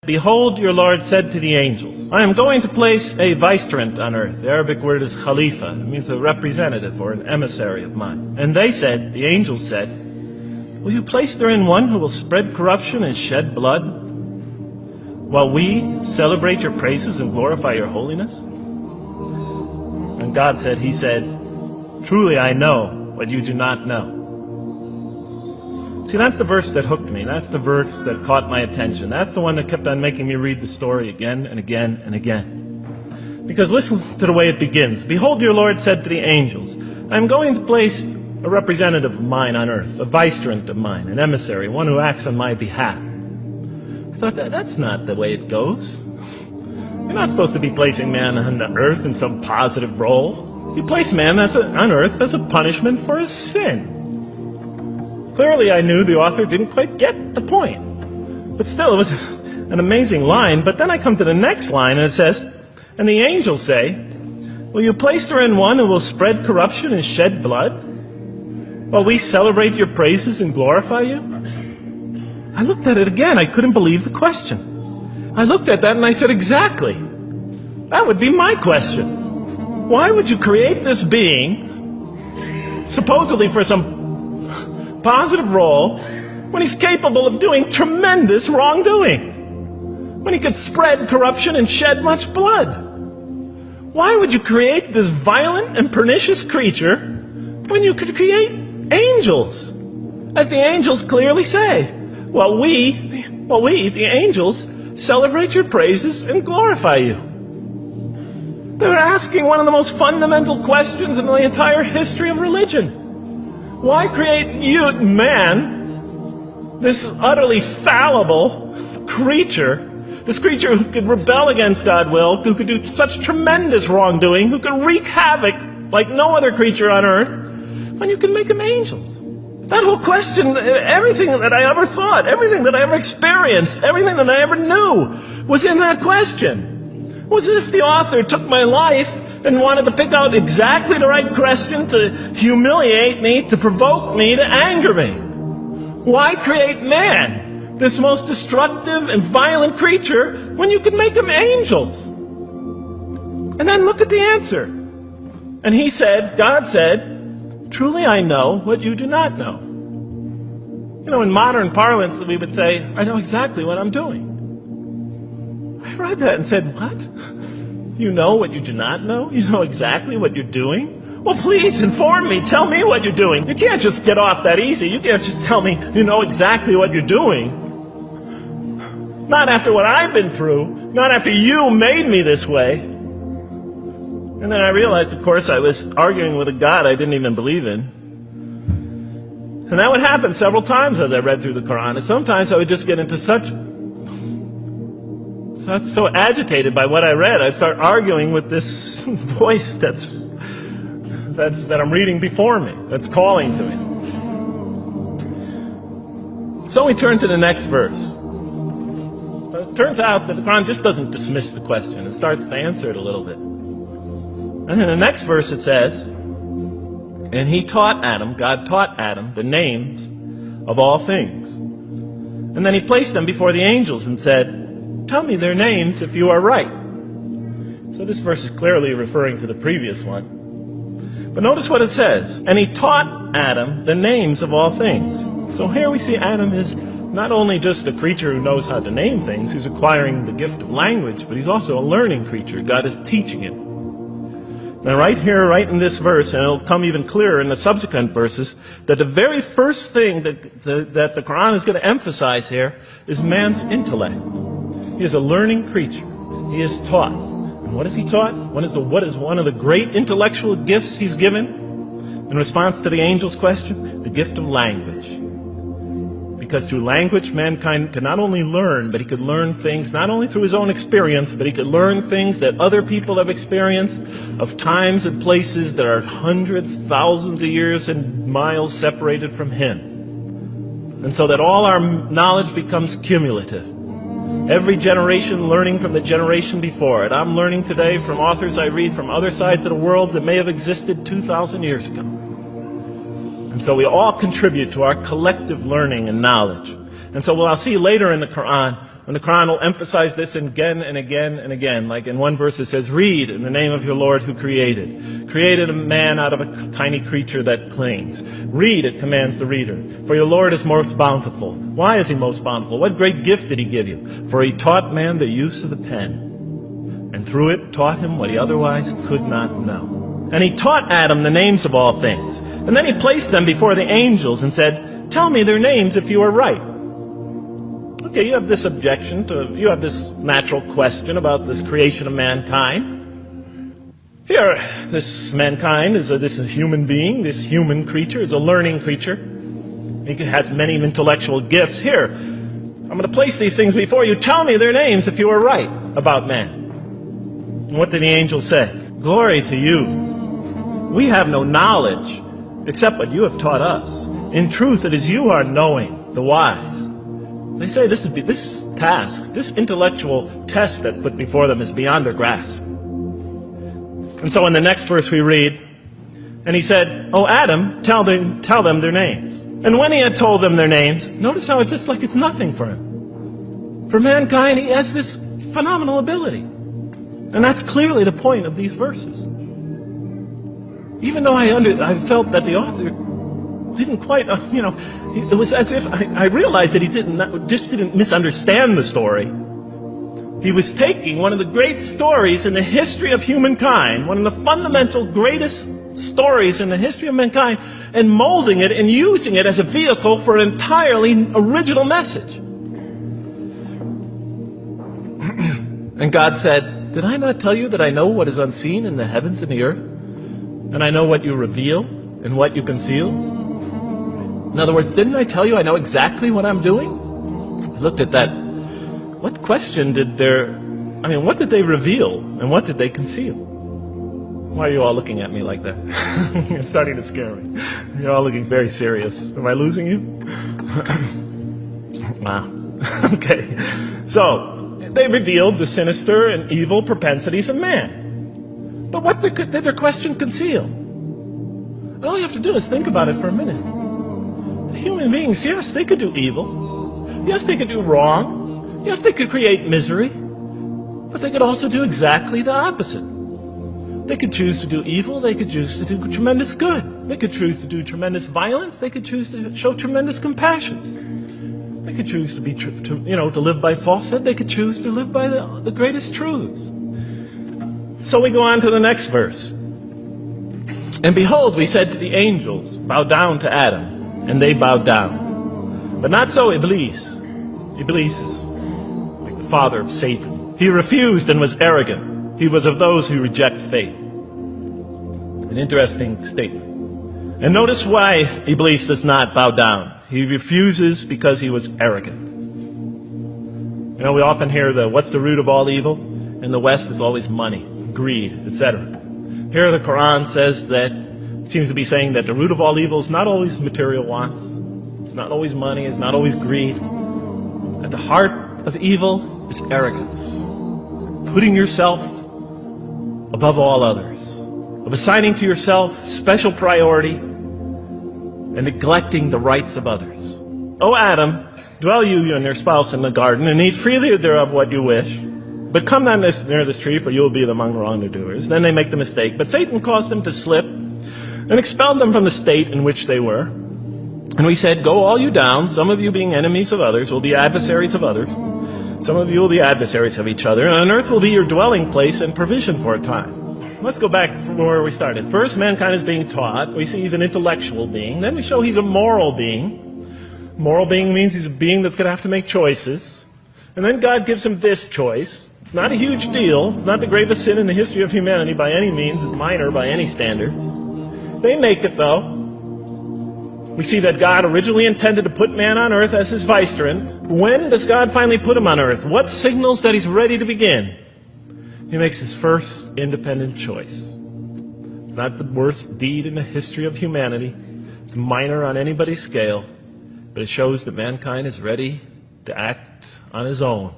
Behold, your Lord said to the angels, I am going to place a vicegerent on earth. The Arabic word is khalifa. It means a representative or an emissary of mine. And they said, the angels said, will you place therein one who will spread corruption and shed blood, while we celebrate your praises and glorify your holiness? And God said, he said, truly I know what you do not know. See, that's the verse that hooked me. That's the verse that caught my attention. That's the one that kept on making me read the story again and again and again. Because listen to the way it begins. Behold, your Lord said to the angels, I am going to place a representative of mine on earth, a vicegerent of mine, an emissary, one who acts on my behalf. I thought, that's not the way it goes. You're not supposed to be placing man on earth in some positive role. You place man on earth as a punishment for his sin. Clearly, I knew the author didn't quite get the point. But still, it was an amazing line. But then I come to the next line, and it says, and the angels say, will you place therein one who will spread corruption and shed blood, while we celebrate your praises and glorify you? I looked at it again. I couldn't believe the question. I looked at that and I said, exactly. That would be my question. Why would you create this being, supposedly for some positive role, when he's capable of doing tremendous wrongdoing, when he could spread corruption and shed much blood? Why would you create this violent and pernicious creature when you could create angels? As the angels clearly say, well, we, the angels, celebrate your praises and glorify you. They're asking one of the most fundamental questions in the entire history of religion. Why create you, man, this utterly fallible creature, this creature who could rebel against God's will, who could do such tremendous wrongdoing, who could wreak havoc like no other creature on earth, when you can make them angels? That whole question, everything that I ever thought, everything that I ever experienced, everything that I ever knew was in that question. It was as if the author took my life and wanted to pick out exactly the right question to humiliate me, to provoke me, to anger me. Why create man, this most destructive and violent creature, when you can make them angels? And then look at the answer. And he said, God said, truly I know what you do not know. You know, in modern parlance, we would say, I know exactly what I'm doing. I read that and said, what? You know what you do not know? You know exactly what you're doing? Well, please inform me. Tell me what you're doing. You can't just get off that easy. You can't just tell me you know exactly what you're doing. Not after what I've been through. Not after you made me this way. And then I realized, of course, I was arguing with a God I didn't even believe in. And that would happen several times as I read through the Quran. And sometimes I would just get into so agitated by what I read, I'd start arguing with this voice that I'm reading before me, that's calling to me. So we turn to the next verse. It turns out that the Quran just doesn't dismiss the question, it starts to answer it a little bit. And in the next verse it says, and he taught Adam, God taught Adam, the names of all things. And then he placed them before the angels and said, tell me their names if you are right. So this verse is clearly referring to the previous one. But notice what it says. And he taught Adam the names of all things. So here we see Adam is not only just a creature who knows how to name things, who's acquiring the gift of language, but he's also a learning creature. God is teaching him. Now right here, right in this verse, and it'll come even clearer in the subsequent verses, that the very first thing that the Quran is going to emphasize here is man's intellect. He is a learning creature. He is taught. And what is he taught? What is one of the great intellectual gifts he's given in response to the angel's question? The gift of language. Because through language, mankind can not only learn, but he could learn things not only through his own experience, but he could learn things that other people have experienced of times and places that are hundreds, thousands of years and miles separated from him. And so that all our knowledge becomes cumulative. Every generation learning from the generation before it. I'm learning today from authors I read from other sides of the world that may have existed 2,000 years ago. And so we all contribute to our collective learning and knowledge. And so what I'll see later in the Quran, And the Quran will emphasize this again and again and again. Like in one verse it says, read in the name of your Lord who created a man out of a tiny creature that clings. Read, it commands the reader. For your Lord is most bountiful. Why is he most bountiful? What great gift did he give you? For he taught man the use of the pen, and through it taught him what he otherwise could not know. And he taught Adam the names of all things. And then he placed them before the angels and said, tell me their names if you are right. Okay, you have this objection you have this natural question about this creation of mankind. Here, this mankind is this human being, this human creature is a learning creature. He has many intellectual gifts. Here, I'm going to place these things before you. Tell me their names if you are right about man. And what did the angel say? Glory to you. We have no knowledge except what you have taught us. In truth, it is you who are knowing, the wise. They say this task, this intellectual test that's put before them is beyond their grasp. And so in the next verse we read, and he said, "O Adam, tell them their names." And when he had told them their names, notice how it's just like it's nothing for him. For mankind, he has this phenomenal ability. And that's clearly the point of these verses. Even though I felt that the author didn't quite, it was as if I realized that he didn't misunderstand the story. He was taking one of the great stories in the history of humankind, one of the fundamental greatest stories in the history of mankind, and molding it and using it as a vehicle for an entirely original message. And God said, did I not tell you that I know what is unseen in the heavens and the earth? And I know what you reveal and what you conceal? In other words, didn't I tell you I know exactly what I'm doing? I looked at that. What question what did they reveal and what did they conceal? Why are you all looking at me like that? You're starting to scare me. You're all looking very serious. Am I losing you? Wow. Okay. So, they revealed the sinister and evil propensities of man. But what did their question conceal? And all you have to do is think about it for a minute. Human beings, yes, they could do evil. Yes, they could do wrong. Yes, they could create misery. But they could also do exactly the opposite. They could choose to do evil. They could choose to do tremendous good. They could choose to do tremendous violence. They could choose to show tremendous compassion. They could choose to live by falsehood. They could choose to live by the greatest truths. So we go on to the next verse. And behold, we said to the angels, bow down to Adam, and they bowed down. But not so Iblis. Iblis is like the father of Satan. He refused and was arrogant. He was of those who reject faith. An interesting statement. And notice why Iblis does not bow down. He refuses because he was arrogant. You know, we often hear what's the root of all evil? In the West, it's always money, greed, etc. Here the Quran says seems to be saying that the root of all evil is not always material wants. It's not always money, it's not always greed. At the heart of evil is arrogance. Putting yourself above all others. Of assigning to yourself special priority and neglecting the rights of others. O Adam, dwell you and your spouse in the garden, and eat freely thereof what you wish. But come not near this tree, for you will be among the wrongdoers. Then they make the mistake. But Satan caused them to slip and expelled them from the state in which they were. And we said, go all you down, some of you being enemies of others, will be adversaries of others. Some of you will be adversaries of each other, and on earth will be your dwelling place and provision for a time. Let's go back from where we started. First, mankind is being taught. We see he's an intellectual being. Then we show he's a moral being. Moral being means he's a being that's going to have to make choices. And then God gives him this choice. It's not a huge deal. It's not the gravest sin in the history of humanity by any means. It's minor by any standards. They make it, though. We see that God originally intended to put man on earth as his vicegerent. When does God finally put him on earth? What signals that he's ready to begin? He makes his first independent choice. It's not the worst deed in the history of humanity. It's minor on anybody's scale. But it shows that mankind is ready to act on his own.